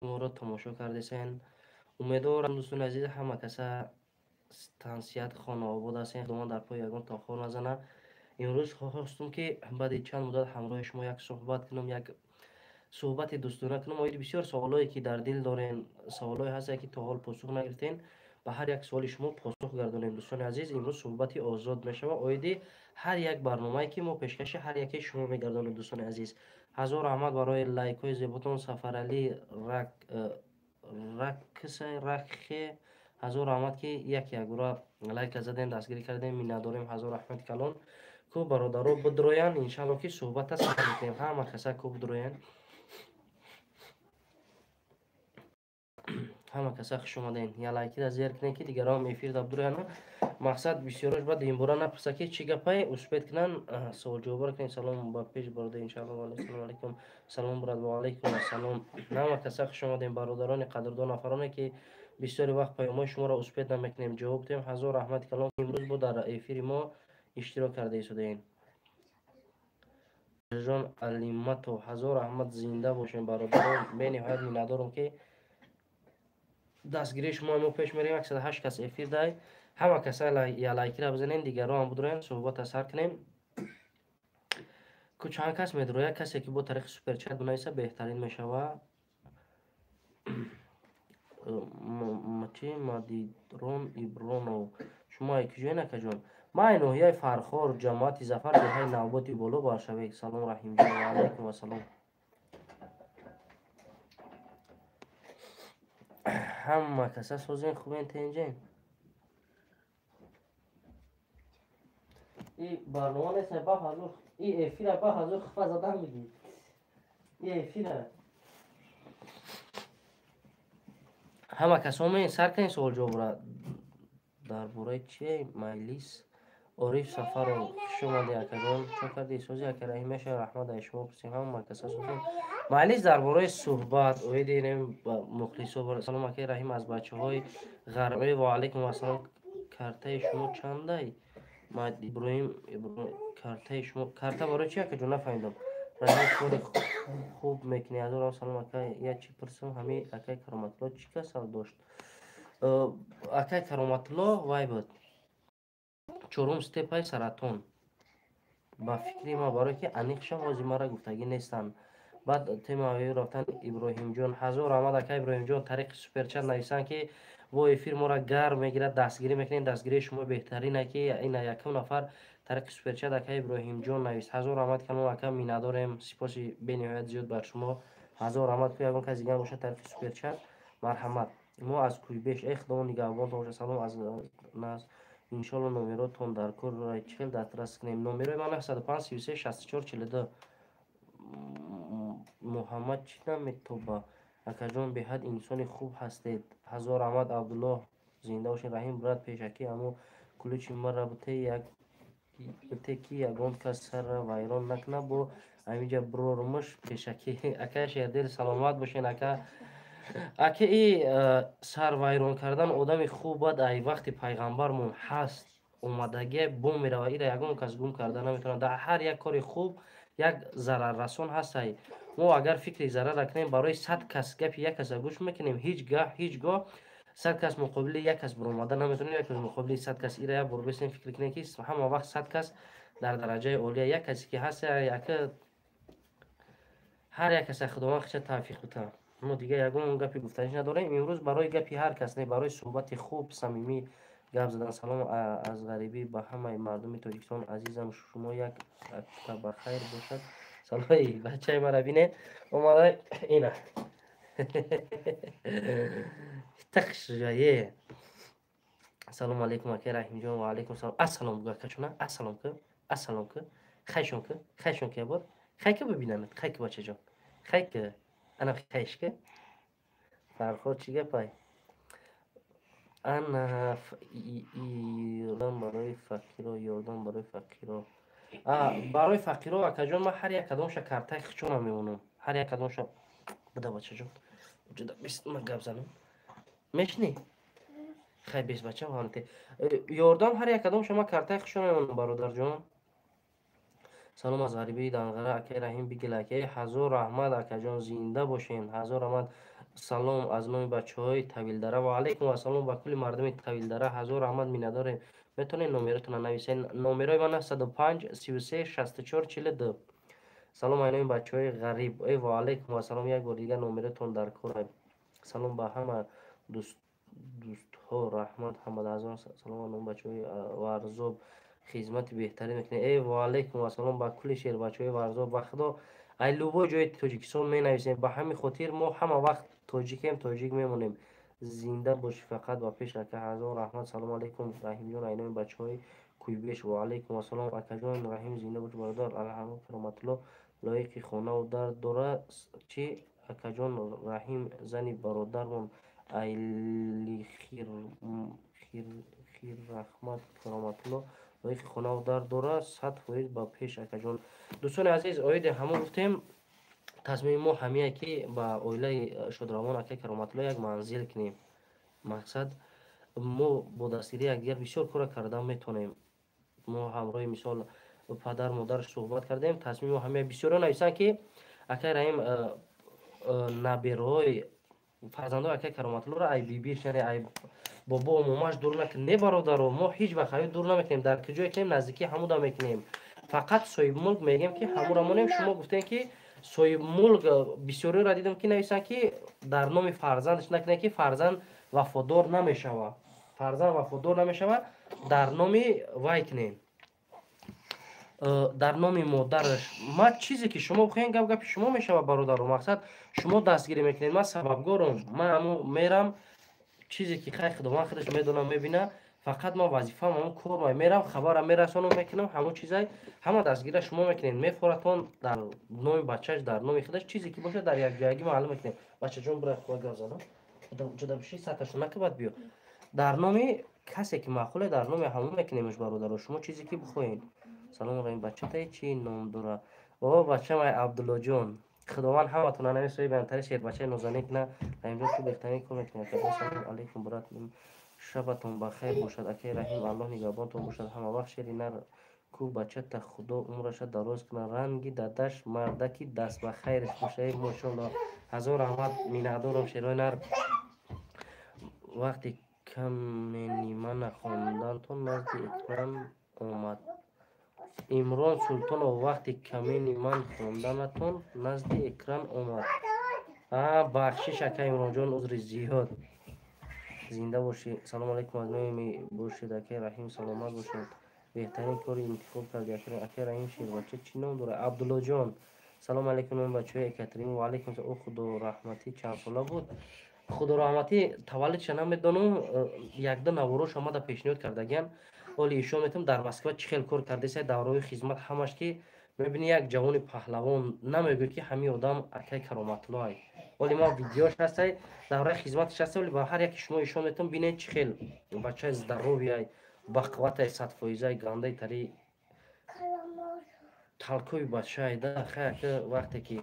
ما را تماشا کردین. امیدوارم دوستان عزیز همه کسا تنسیت خانه آباد هستین. خداوند در پای یگان تاخور نزنه. امروز خواستم که بعد چند مدت همراه شما یک صحبت کنم، یک صحبت دوستانه کنم. آید بسیار سوالایی که در دل دارین، سوالایی هست که تا حال پاسخ نگرفتین، به هر یک سوال شما پاسخ گردانیم. دوستان عزیز امروز صحبت آزاد میشوه. آید هر یک برنامه‌ای که ما پیشکش هر یکی شما میگردانیم. دوستان عزیز هزار رحمت برای لایک های زیباتون. سفر علی رخ هزار رحمت که یک گروه لایک زدین، دستگیری کردیم. می نداریم. هزار رحمت کلان کو برادرو بدروین. انشالله که صحبت سر میکنیم. همه کسا کو بدروین، همه کسا خوش اومدین. یا لایکی را زیر کنین که دیگران میفیر دب دروین. مقصد بسیارش بعد این بورا نپرسه که چی گپای اسپیت کنن، سوال جواب کنین. سلام با پیش برده انشالله. و السلام علیکم. سلام براد و علیکم السلام. همه کسا خوش اومدین برادران قدردان نفرانی که بسیاری وقت پیامای شما را اسپیت نمیکنیم جواب دیم. هزار رحمت کلام امروز بود در افیر ما اشتراک کرده ایستادین. جان علیمت و هزار رحمت زنده باشین برادران. به نهایت میندارم که دستگیری شما ما پیش میریم. 108 کس افیر دای. همه کسا یا لایکی را بزنین، دیگران هم بدرین صحبت سر کنیم. که چند کس میدروه، کسی که با طریق سوپر چت بنویسه بهترین میشوه. مدیدرون ایبرونو شما یکی که جون ما اینویای فرخور جماعت زفر به های نوباتی بولو باشوه. سلام رحیم جان و علیکم و سلام. همه کسا سوزین خوبین تینجین. ای برنامه نیست با حضور ای افیره با حضور خفا زدن بگی. ای افیره همه کسا همه سر کنین سوال جواب را در باره چیه مجلس عریف سفر رو شما دی اکران چو کردی سوزی اکرایی میشه رحمت ایشما پسیم هم مرکز سوزیم مجلس در باره صحبت اویدیم مخلص و سلام اکی رحیم از بچه های غربی و علیکم السلام. کرته شما چنده؟ ما ابراهیم کرته شما کرته برای چیه که جو نفهمیدم. رحیم خود خوب میکنی از اون سلام اکی یا چی پرسم همی اکی کرامت الله چی کسال داشت اکی کرامت الله وای بود چورم استپای سرطان با فکری ما برای که انیخشم وازی مرا گفتگی نیستن. بعد تیم آیه رفتن ابراهیم جان هزار آمد که ابراهیم جان طریق سوپر چت نویسن که و افیر ما را گرم میگیرد دستگیری میکنین. دستگیری شما بهترینه که این یکم نفر طریق سوپر چت که ابراهیم جان نویس. هزار آمد که ما کم می نداریم. سپاسی به نهایت زیاد بر شما. هزار آمد که اون کسی دیگه باشه طریق سوپر چت مرحمت. ما از کوی بیش اخدام نگهبان تو سلام از ناز انشالله نمراتون در کور رای 40 دسترس کنیم. نمره من 105 33 64 42 محمد چی نمیتوبه اکا جان به حد انسان خوب هستید. هزار احمد عبدالله زنده باشین. رحیم براد پیشکی امو کلوچی مرا بته یک بته کی یگان کس سر را ویران نکنه با همینجا برورمش پیشکی اکا شهدل سلامت باشین. اکا ای سر ویران کردن آدم خوب بود. ای وقتی پیغمبرمون هست اومدگی بوم میره و ایره یگان کس گم کرده نمیتونه. در هر یک کار خوب یک ضرر رسون هست. ما اگر فکر ضرر کنیم برای 100 کس گپ یک کس گوش میکنیم هیچگاه 100 کس مقابل یک کس برآمده نمیتونه. یک کس مقابل 100 کس ایره برو بسین فکر کنیم که همه وقت 100 کس در درجه اولیه یک کسی که هست یک هر یک کس خداوند خودش توفیق بده. ما دیگه یگان گپی گفتنش نداریم امروز برای گپی هر کس نه برای صحبت خوب صمیمی گپ زدن. سلام از غریبی به همه مردم تاجیکستان عزیزم. شما یک تا بخیر باشد. سلام بچه مرا بینه اومده اینه تخش جایه. سلام علیکم اکی رحیم جان و علیکم سلام. السلام بگو کچونه السلام که خیشون که بار خیک ببینم خیک بچه جان خیک انا خیش که فرخور چیگه پای انا ایران برای فقیرا یاردان برای فقیرا برای فقیرا و کجان ما هر یک کدامش کارتای خچون میمونم. هر یک کدامش بده بچه جان جدا بیست من گپ زنم میشنی خیلی بیست بچه هانته یاردان هر یک کدام شما کارتای خچون میمونم برادر جان. салом аз ғарибии данғара акаи раҳим бигилакаи ҳазор раҳмат акаҷон зинда бошен. Ҳазор раҳмат. Салом аз номи бачаҳои Тавилдара ва алайкум ассалом ба кулли мардуми Тавилдара. Ҳазор раҳмат миннатдорем. Метавонед номератонро нависед. Номерои ман аст 105 33 64 42. салом айноми бачаҳои ғариб. Ва алайкум ассалом. як бор дигар номератон дар кор. салом ба ҳама дӯстҳо раҳмат ҳамад азон. салом айноми бачаҳои варзоб хизмати беҳтарин мекунед. Ва алайкум ассалом ба кулли шеҳрбачаҳои варзоб. Ба худо ай любой ҷои Тоҷикистон менависем. Ба ҳамин хотир мо ҳама вақт тоҷикем, тоҷик мемонем. зинда бошӣ фақат ба пеш ака. ҳазор раҳмат. салом алайкум раҳимҷон айноми бачаҳои кӯйбеш. ва алайкум ассалом акаҷон раҳим зинда бош бародар алҳамд кароматулло лоиқи хонаву дар дора чи акаҷон раҳим зани бародармон айли хиррахмат кароматулло лоиқи хонаву дар дора 100% ба пеш акаҷон. дӯстони азиз оиде ҳамо гуфтем тасмими мо ҳамие ки ба оилаи шодравон акаи кароматулло як манзил кунем. мақсад мо бо дастгирии якдигар бисёр кора карда метонем. мо ҳамроҳи мисол падар модараш суҳбат кардем. тасмими мо ҳамия бисёро нависанд ки акаи раҳим наберҳои фарзандои акаи кароматуллоро ай бибиш яъне ай бобо момаш дур накунем. не бародаро мо ҳеҷ вақт ҳаё дур намекунем. дар куҷое кунем наздикӣ ҳамуда мекунем. фақат соҳибмулк мегем ки ҳамура монем. шумо гуфтем ки соҳибмулк бисёриро дидам ки нависанд ки дар номи фарзандаш накунем ки фарзанд вафодор намешава. фарзанд вафодор намешава дар номи вай кунем. дар номи модараш. ман чизе ки шумо бихоҳем гап гапи шумо мешава бародаро. мақсад шумо дастгирӣ мекунед. ман сабабгорам. ман ҳамун мерам чизе ки хай худованд худаш медона мебина. фақат ман вазифаам ҳамун кор мерам хабарам мерасонам мекунам ҳамун чизай ҳама дастгира шумо мекунед. мефоратон дар номи бачаш дар номи худаш чизе ки бошад дар якҷоягӣ маълум мекунем. бачаҷон бира хӯя гап задам ҷуда биши саташон накабад биё. дар номи касе ки маъқуле дар номи ҳамон мекунемш бародаро. шумо чизе ки бихоҳед. салом раҳим бачатае чи ном дора. о бачам ай абдуллоҷон. худованд ҳаматона нави соҳиби антари шербачаи нозанин кна. раҳимҷон ку беҳтарин кор мекунед. салом алайкум брат. шабатон бахайр бошад акаи раҳим. аллоҳ нигаҳбонтон бошад. ҳама вақт шери нар ку бачата худо умраша дароз кунад. ранги дадаш мардаки даст ба хайрш бошад. мошоалло. ҳазор раҳмат миннатдорам шерои нар. вақти каменимана хонданатон назди экран омад. имрон султонов вақти камени ман хонданатон назди экран омад. бахшиш ака имронҷон узри зиёд. зинда бошӣ. салом алайкум аз номи бошед акаи раҳим. саломат бошед. беҳтарин кори интихоб карди акаи раҳим. шербача чӣ ном дорад? абдуллоҷон. салом алайкум номи бачаҳои екатерин. ва алайкум о худо раҳматӣ чандсола буд? худо раҳматӣ таваллудша намедонам. якда наворош омада пешниҳод кардагиан. оли ишон метавонам дар Москва чӣ хел кор кардесай давраҳои хизмат ҳамаш ки мебини як ҷавони паҳлавон намегӯяд ки ҳамин одам акаи кароматулло ай. оли ман видеош ҳастай давраи хизматш ҳастай. оли ба ҳар яке шумо ишон метавонам бинед чӣ хел бачаи здарови ай бақувватай 100%ай гандаи тари талкови бачаи да хай ака вақте ки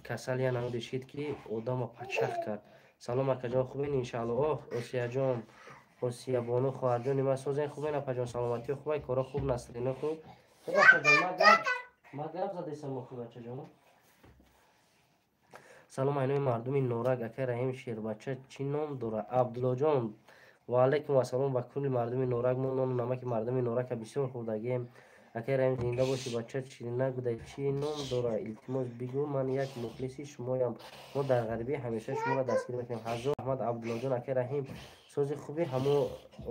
касал я намуди шид ки одама падшах кард. салом акаҷон хубин иншаалло. осияҷон осиябону хоҳарҷони ман созен хубен апаҷон. саломатиё хубай кора хуб насрино хуб. ман гап задесам охи бачаҷон. салом айноми мардуми норак акаи раҳим. шербача чӣ ном дорад? абдуллоҷон. ва алайкум ассалом ба кулли мардуми норак. мо нону намаки мардуми норака бисёр хӯрдагем. акаи раҳим зинда бошӣ. бача чӣ нагӯдай чӣ ном дорад? илтимос бигӯ. ман як мухлиси шумоям. мо дар ғарибӣ ҳамеша шуморо дастгир мекунем. ҳазор раҳмат абдуллоҷон акаи раҳим. сози хуби ҳамо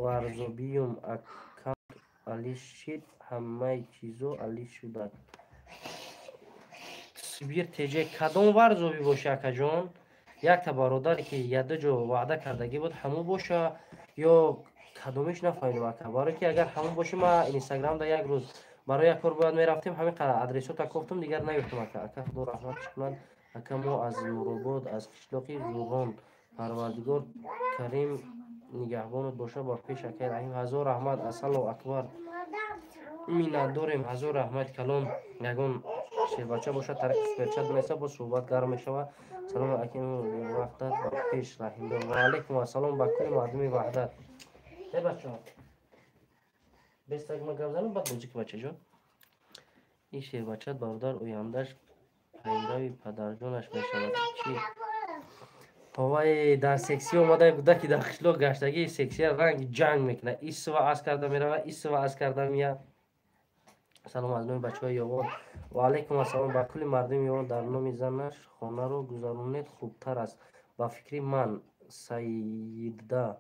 варзобиюм аккаунт алиш шид ҳамаи чизо алиш шудак. сибир теҷе кадом варзоби боша акаҷон? якта бародаре ки яду ҷо ваъда кардагӣ буд ҳамон боша ё кадомиш нафаҳмидам ака. барое ки агар ҳамон боши ман инстаграмда як рӯз барои як кор бояд мерафтем ҳамин қадar адресота кофтам дигар наёфтам ака. ака худо раҳмат кунад. ака мо аз нуробод аз қишлоқи зуғон парвардигор карим нигаҳбонат боша ба пеш акаи раҳим. ҳазор раҳмат. асалло акбар. миннатдорем. ҳазор раҳмат. калон ягон шербача бошад тарафи суперчат бинависа бо суҳбат гарм мешава. салом аким ваҳдат ба пеш раҳимдор. ва алайкум ассалом ба кулли мардуми ваҳдат. бачаҳо бестагима гап занам бад бозӣ ки бачаҷон. این شیر بچت برادر اویندهش پیروی پدرجانش میشود چی؟ وای در سکسی اومده بوده که در خشلو گشتگی سکسی رنگ جنگ میکنه این سوا از کرده میره این سوا از کرده میاد. سلام از نوع بچه های یوان و علیکم السلام با کل مردم یوان در نوم زنش خانه رو گذرونید خوبتر است با فکری من سیده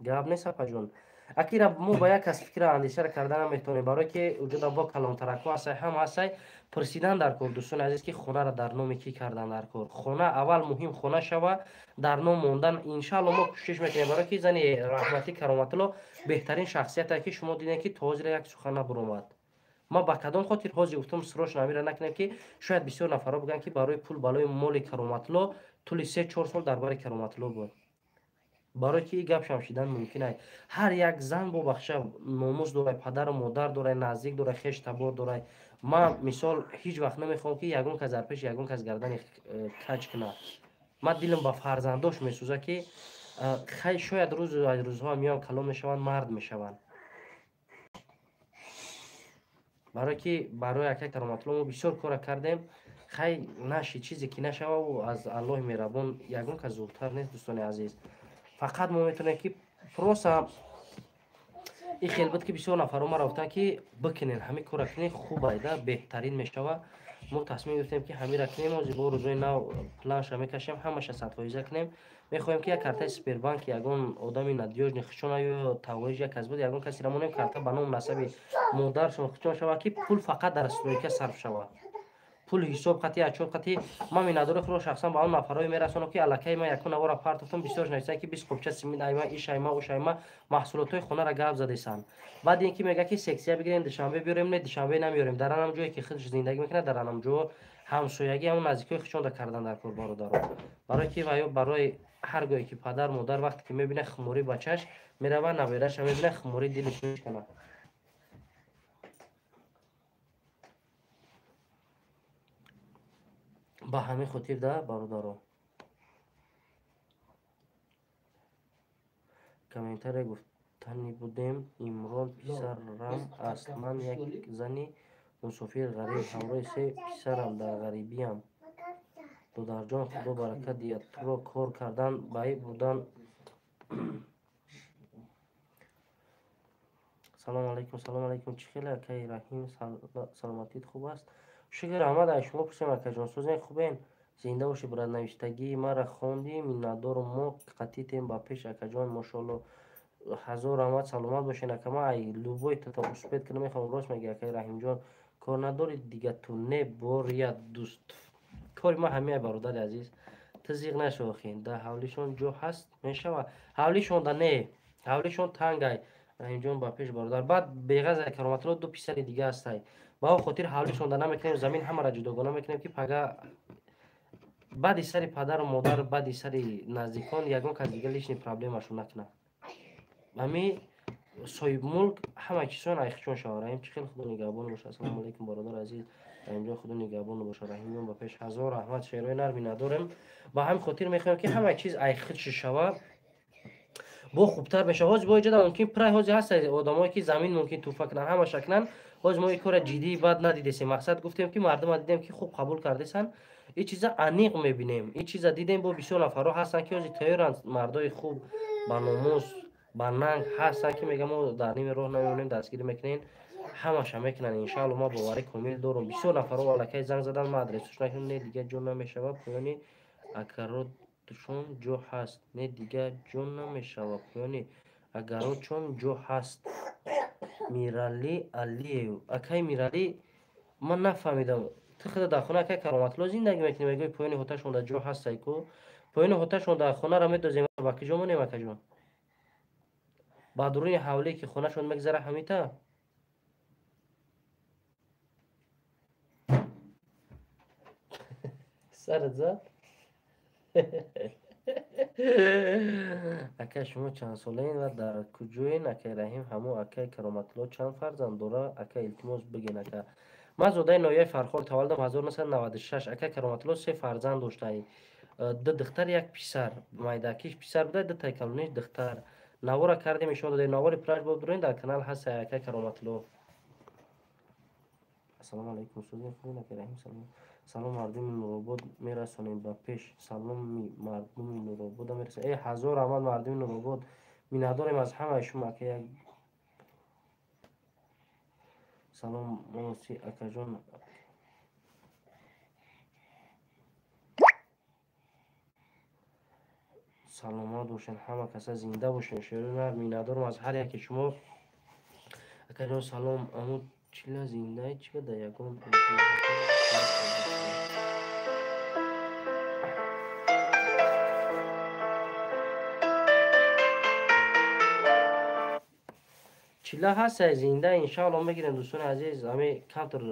گراب نیست اپا جون اکی را مو با یک از فکر اندیشه را کردن میتونیم برای که وجود با کلام ترکو هستی هم هستی پرسیدن در کور دوستان عزیز که خونه را در نوم کی کردن در کور خونه اول مهم خونه شوه در نوم موندن انشالله ما کوشش میکنیم برای که زنی رحمتی کرامت الله بهترین شخصیت که شما دیدین که توزیر یک سخن نبرومد ما با کدام خاطر حاضر گفتم سروش نمیره نکنیم که شاید بسیار نفرا بگن که برای پول بالای مال کرامتلو طول 3-4 سال درباره کرامتلو بود برای که گپ شمشیدن ممکنه هر یک زن با بخشه ناموس داره پدر و مادر داره نزدیک داره خش تبار داره ما مثال هیچ وقت نمیخوام که یگون کس در پیش یگون کس گردن کج کنه ما دلم با فرزنداش میسوزه که خیلی شاید روزها میان کلام میشوند مرد میشوند برای که برای یک کرامت الله ما بسیار کار کردیم خیلی نشی چیزی که نشوه و از الله مهربان یگون که زودتر نیست دوستان عزیز فقط ما میتونیم که پروسا این خیلی بود که بسیار نفر ما رفتن که بکنین همین کار کنین خوب ایده بهترین میشوه ما تصمیم گرفتیم که همین را کنیم و زیبا روزای نو پلانش را میکشیم همش 100% کنیم میخوایم که یک کارت سپیر بانک یگون آدمی ندیوژ نخشون یا تویج یک از بود یگون کسی را مونیم کارت به نام نسب مادر شما خشون شوه که پول فقط در استوریکه صرف شوه پول حساب خطی اچوب خطی ما می نداره خود شخصا با اون نفرای میرسونم که الکی ما یکون نوار پارتفتم بسیار نشسته که 20 خوبچه سیمین ایما این شایما او شایما محصولات خونه را گاف زده سن بعد اینکه میگه که سکسیا بگیریم دوشنبه بیاریم نه دوشنبه نمیاریم در انم جایی که خودش زندگی میکنه در انم جو همسایگی همون نزدیکی خودشون را کردن در کور بارو دارو برای که برای هر گاهی که پدر مادر وقتی که میبینه خموری بچهش میره و نویرش میبینه خموری دلش میکنه با همین خاطر ده برادرو کامنتر گفتنی بودیم امران پسرم است من یک زنی مسافر غریب همراه 3 پسرم در غریبی هم دودر جان خدا برکت دیت تو را کار کردن بایی بودن سلام علیکم چی خیلی اکی رحیم سلامتیت خوب است شکر احمد از شما پرسیم اکی جان سوزین خوبین زنده باشی برای نوشتگی ما را خوندی من ندارم ما قطیتیم با پیش اکی جان ماشاءالله هزار رحمت سلامت باشین اکی ما ای لوبوی تا اسپید کنم میخوام راست میگه اکی رحیم جان کار نداری دیگه تو نه بار دوست کاری ما همه برادر عزیز تزیق نشو خین ده حولیشون جو هست میشه حولیشون ده نه حولیشون تنگای رحیم جان با پیش برادر بعد بیغز کرامت الله 2 پسر دیگه هستای با خاطر حولیشون ده نمیکنیم زمین همه را جداگانه میکنیم که پگا بعد سری پدر و مادر بعد سری نزدیکان یگان که دیگه لیشنی پرابلمشون نکنه امی صاحب ملک همه چیزان ایخشون شوه رحیم چه خیلی خدا نگهبان باشه السلام علیکم برادر عزیز اینجا خدا نگهبان باشه رحیم با پیش هزار رحمت شیرای نرمی ندارم با هم خاطر میخوایم که همه چیز ایخش شوه با خوبتر بشه هاز با جدا ممکن پرای هازی هست آدمایی که زمین ممکن توفه کنن همه شکنن هاز ما یک کار جدی بعد ندیدیم مقصد گفتیم که مردم دیدیم که خوب قبول کردیسن این چیزا انیق میبینیم این چیزا دیدیم با بسیار نفرها هستن که هازی تایرن مردای خوب با ناموس با ننگ هستن که میگم ما در نیم راه نمیمونیم دستگیری میکنین همش هم میکنن انشالله ما باوری کامل دارم بسیار نفرها والله زنگ زدن ما ادرسش نکنیم نه دیگه جون نمیشه پایانی اکرد چون جو هست نه دیگه جون نمیشه پایانی اگر چون جو هست میرالی علیه اکی میرالی من نفهمیدم تو خود در خونه اکی کرامت الله زندگی میکنی میگوی پایانی هوتشون در جو هست سایکو پایانی هوتشون در خونه را میدازیم با کی جون نمیکه جون بعد روی حوله که خونه شون میگذره همیتا سرت زد اکه شما چند ساله این و در کجوین اکه رحیم همو اکه کرامت الله چند فرزند داره اکه التماس بگین اکه من زوده نویه فرخور تولدم 1996 اکه کرامت الله 3 فرزند داشته ای دو دختر یک پسر مایدکیش پسر بوده دو تایکلونیش دختر نوارا کردیم ایشون داده نوار پراج بود برین در کانال هست اکه کرامت الله салом алайкум сӯзи хуби накардаем салом. Салом мардуми нуробод мерасонем ба пеш. Саломи мардуми нуробода мерасонем. ҳазор раҳмат мардуми нуробод. Миннатдорем аз ҳамаи шумо ка як салом моси акаҷон. саломат бошед, ҳама каса зинда бошен. шӯрина миннатдорам аз ҳар яке шумо. акаҷон салом. аму чила зиндаи чи да ягон чила ҳастай зинда иншаалло мегирем. дӯстони азиз, ҳаме камтар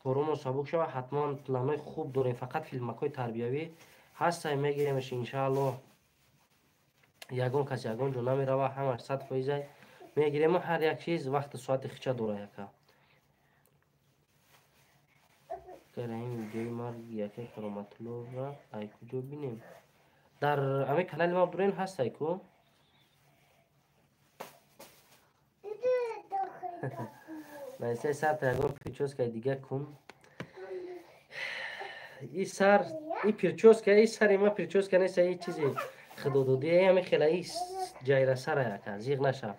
корумон сабук шава. ҳатман планҳои хуб дорем, фақат филмакҳои тарбиявӣ ҳастай мегиремш иншаалло. ягон кас ягон ҷо намерава, ҳамаш 100% мегирем. ҳар як чиз вақти соати хича дора яка. караим видеои марги яке кароматуллоро ай куҷо бинем? дар ҳаме канали ма бурен ҳастай ку? найсай сар ягон прическа дига кун. и сар и прическа и сари ма прическа неста, и чизи худододӣ ҳаме хела и ҷайра сара яка зиғ наша.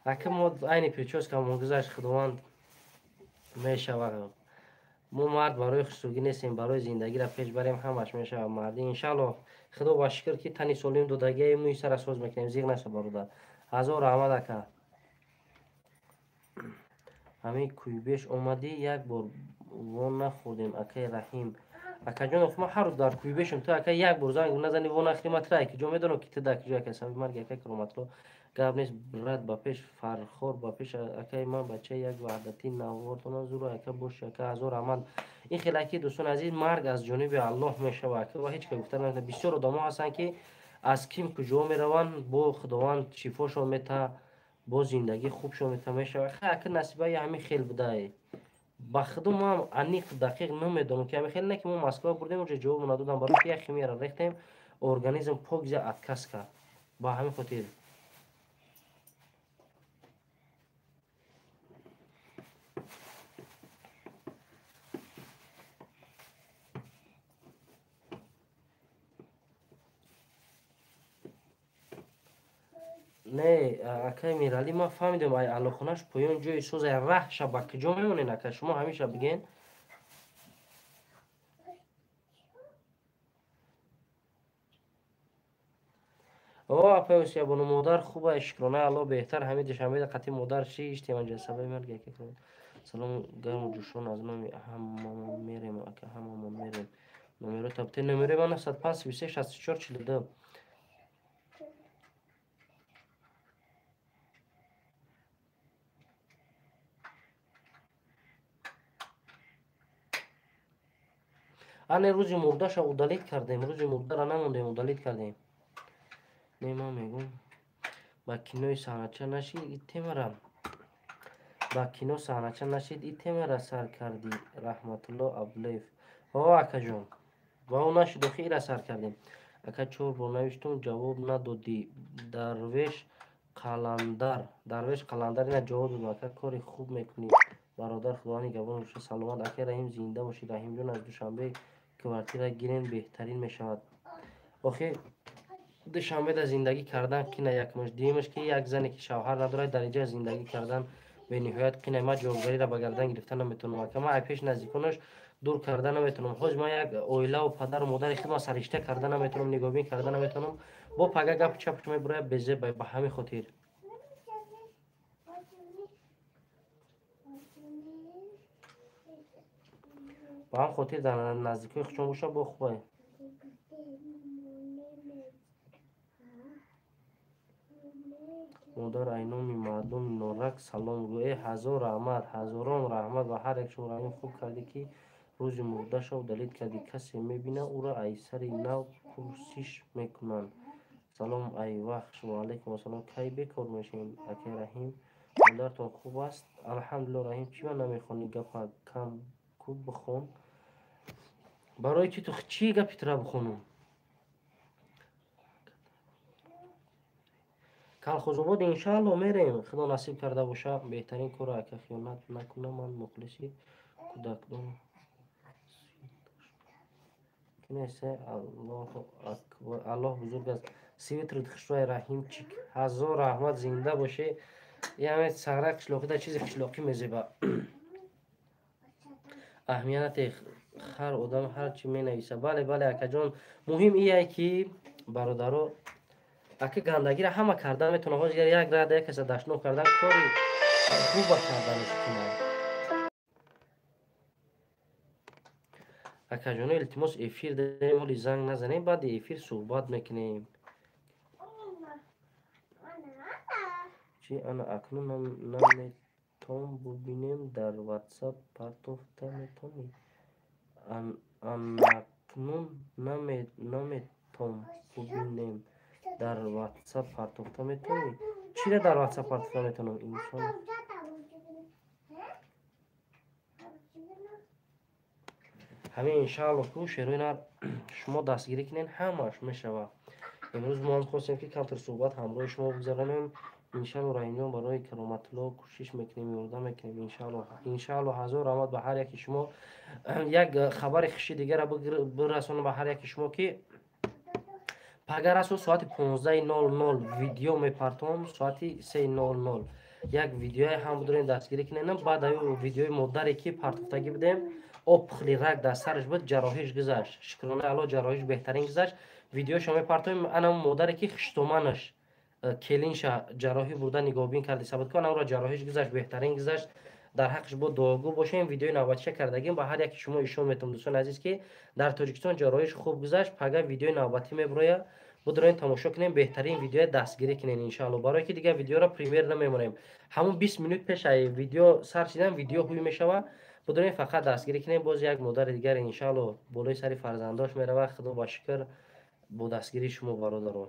ака мо айни прическа могузашт худованд мешава. мо мард барои хушругӣ нестем, барои зиндагиро пеш барем, ҳамаш мешава мардӣ. иншаалло худо ба шукр ки тани солим додагиаи мӯи сара соз мекунем. зиғ наша бародар. ҳазор раҳмат ака. ҳамаи кӯйбеш омадӣ як бор вон нахӯрдем акаи раҳим. акаҷонов ма ҳар рӯз дар кӯйбешем. ту ака як бор занг назани вон нахӯрдем ма тра киҷо медонам ки ту дар киҷо ака сабаби марги ака кароматло гап нест. брат ба пеш фархор ба пеш акаи ман бачаи як ваҳдати навортона зуро ака бош ака. ҳазор раҳмат. ин хелаки дӯстони азиз марг аз ҷониби аллоҳ мешава ака ва ҳеҷ ка гуфта намеяд. бисёр одамо ҳастанд ки аз ким куҷо мераванд, бо худованд шифошон мета, бо зиндагӣ хубшон мета мешава. ака насибаи ҳамин хел будае. ба худо мо ҳам аниқ дақиқ намедонам ки ҳамин хел не ки мо москва бурдем уҷа ҷавоб надодам, барои ки як химияро рехтем организм пок зия отказ кард. ба ҳамин хотир не акай миралӣ ман фаҳмидам ай аллохонаш поён ҷои созай раҳша ба куҷо мемонен ака шумо ҳамеша биген. апаёсия бону модар хубай шукронаи аллоҳ беҳтар. ҳамин душанбеда қатъи модар чӣ иштеманҷа сабаби марги ака. салом гарму ҷӯшон аз номи ҳамамон мерем ака. ҳамамон мерем номеро табте номерои ман 95 33 64 42. ане рӯзи мурдаша удалит кардем. рӯзи мурдара намондем, удалит кардем. не ман мегум ба кинои саҳнача нашид и темара ба кино саҳнача нашид и темара сар карди. раҳматулло абдуллаев. акаҷон ва он нашид охи ира сар кардем. ака 4 бор навиштум ҷавоб надодӣ. дарвеш қаландар ина ҷавоб додам. ака кори хуб мекунӣ бародар. худованд нигоҳбон боша. саломат ака. раҳим зинда бошӣ. раҳимҷон аз душанбе квартира гирем беҳтарин мешавад. охи душанбеда зиндагӣ кардан қина як муш димаш ки як зане ки шавҳар надорад дар инҷа зиндагӣ кардан бениҳоят қина. ма ҷавобгариро ба гардан гирифта наметавонам ака. ма ай пеш наздиконаш дур карда наметавонам. ҳоз ма як оилаву падару модари худро саришта карда наметавонам, нигоҳбин карда наметавонам. бо пага гапу чапуч мебурад безебай. ба ҳамин хотир ба ҳам хотир дар наздикои хушон боша. бо хубай модар айноми мардуми норак салом гӯ. ҳазор раҳмат. ҳазорон раҳмат ба ҳар як шумо. раҳим хуб кардӣ ки рӯзи мурдаша удалит кардӣ. касе мебина уро ай сари нав пурсиш мекунанд. салом ай вахш. ва алайкум ассалом. кай бекор мешавем акай раҳим? модаратон хуб аст? алҳамдулилло. раҳим чима намехонӣ? гапа кам кӯ бихон. барои чи ту чӣ гапитра бихонам? کلخوزآباد انشالله میریم خدا نصیب کرده باشه بهترین کار که خیانت نکنه من مخلصی کودکدار کنیسه الله اکبر الله بزرگ است سویتر خشوای رحیم چیک هزار رحمت زنده باشه یعنی سهره قشلاقی در چیز قشلاقی میزیبه اهمیت هر آدم هر چی می نویسه بله بله اکا جان مهم ایه که برادرو اکا گندگی را همه کرده میتونه ها یک رده یک کسی دشنو کردن کاری خوب کردنش کنه اکا جانو التماس افیر داریم ولی زنگ نزنیم بعد افیر صحبت میکنیم چی انا اکنون نمیتونم ببینیم در واتساپ پرتوفته میتونی اکنون نمیتونم ببینیم در واتساپ پرتوفته میتونی چی را در واتساپ پرتوفته میتونم انسان همین انشاءالله که شروع شما دستگیری کنین همش میشوه امروز ما هم خواستیم که کمتر صحبت همراه شما بگذارنیم انشاءالله رحیم برای کرامت الله کوشش میکنیم یارده میکنیم انشاءالله هزار رحمت به هر یکی شما یک خبر خوشی دیگه را برسونم به هر یکی شما که اگر از ساعت 15:00 ویدیو میپرتم ساعت 3:00 یک ویدیو هم بدونین دستگیری کنین بعد او ویدیو مادری که پرتوفتگی بدیم آب خلی رگ در سرش بود جراحیش گذشت شکرانه الله جراحیش بهترین گذشت ویدیو شما پرتویم انا مادری که خشتومنش کلینش جراحی بردن نگاه کردی ثابت کنه اون جراحیش گذشت بهترین گذشت در حقش با دعاگو باشیم ویدیو نوبتی کردگیم با هر یکی شما ایشون میتونم دوستان عزیز که در تاجیکستان جراحیش خوب گذشت پگه ویدیو نوبتی میبروه بدرین تماشا کنیم بهترین ویدیو دستگیری کنین انشالله برای که دیگه ویدیو را پریمیر نمیمونیم همون 20 minut پیش ویدیو سر چیدم ویدیو خوبی میشوه بدرین فقط دستگیری کنیم باز یک مادر دیگر انشالله بالای سری فرزنداش میره خدا با شکر با دستگیری شما برادران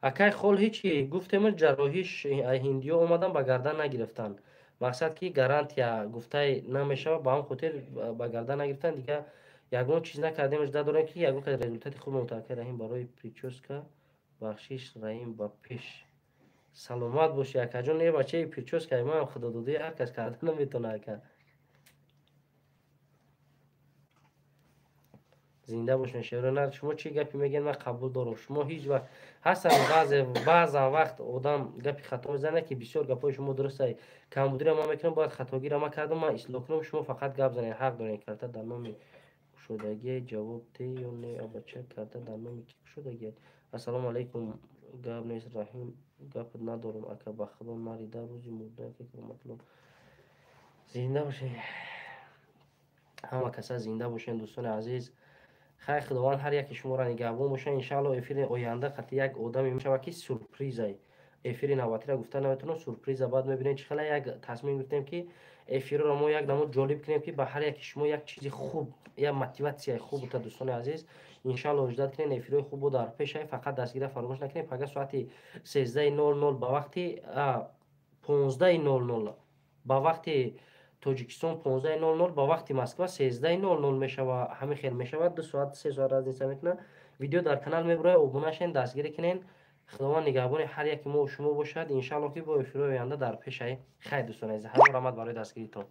اکای خال هیچی گفتم جراحیش هندیو اومدن با گردن نگرفتن مقصد که گارانتیا گفته نمیشه با هم خاطر با گردن نگرفتن دیگه یگون چیز نکردیمش دادن که یگون که رزولتات خوب متوقع رحیم برای پریچوسکا بخشش رحیم با پیش سلامت باشه اکا جون یه بچه پریچوسکا ما هم خدا داده هر کس کردن نمیتونه که زنده باشین شهرانر شما چی گپی میگین من قبول دارم شما هیچ وقت هستن بعض وقت آدم گپی خطا میزنه که بسیار گپای شما درسته کم بودی ما میکنم باید خطاگیر ما کردم من اصلاح کنم شما فقط گپ زنین حق دارین کرده در نام شدگی جواب تی یا نه بچه کرده در نام کی شدگی السلام علیکم گپ نیست رحیم گپ ندارم اکا با خدا نریده روزی مرده که مطلب زنده باشین همه کسا زنده باشین دوستان عزیز خیر خداوند هر یک شما را نگهبان باشه انشالله افیر آینده قطعی یک آدمی میشه که سورپرایزه افیر نوبتی را گفتن نمیتونم سورپرایز بعد میبینید چقدر یک تصمیم گرفتیم که افیر را ما یک نمو جالب کنیم که به هر یک شما یک چیز خوب یا موتیواسیون خوب بود دوستان عزیز انشالله وجدت کنین افیر خوب بود در پیش فقط دستگیری فراموش نکنید فقط ساعت 13:00 با وقت 15:00 با وقت تاجیکستان 15:00 با وقت مسکو 13:00 میشه و همین خیلی میشه 2 ساعت 3 ساعت از این میتونه ویدیو در کانال میبره ابونه شین دستگیری کنین خداوند نگهبان هر یک ما و شما باشد ان شاء الله که با افرای آینده در پیش خیر دوستان عزیز هر رحمت برای دستگیریتون